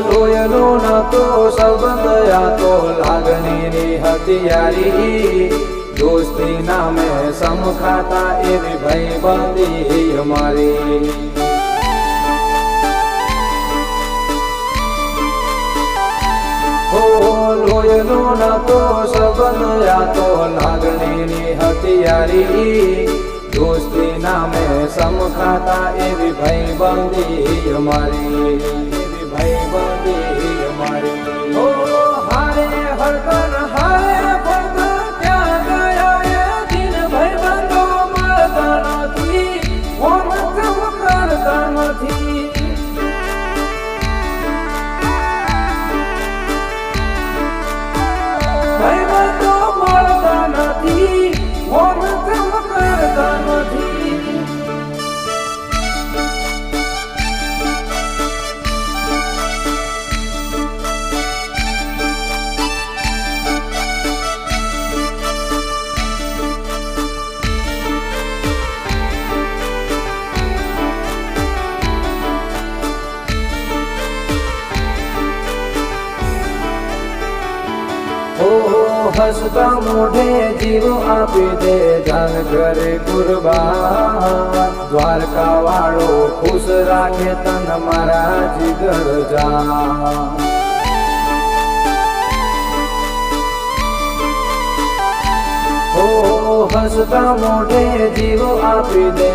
લોયનો નતો સંબંધ આ તો લાગણીની હથિયારી દોસ્તી નામે સમખાતા એવી ભાઈબંધી અમારી લોયનો નતો સંબંધ આ તો લાગણીની હથિયારી દોસ્તી નામે સમખાતા એવી ભાઈબંધી અમારી એવી ભાઈબંધી અમારી હારે હળદર હારે ફળદર ક્યાં ગયા એ દિન ભાઈબંધો મળતા નથી ઓમ કરતા નથી ભાઈબંધો મળતા નથી ઓમ કરતા નથી હસતા મોઢે જીવ આપી દે જાન કરે કુરબાન દ્વારકા વાળો ખુશ રાખે તન મારા જીગર જાન હસતા મોઢે જીવ આપી દે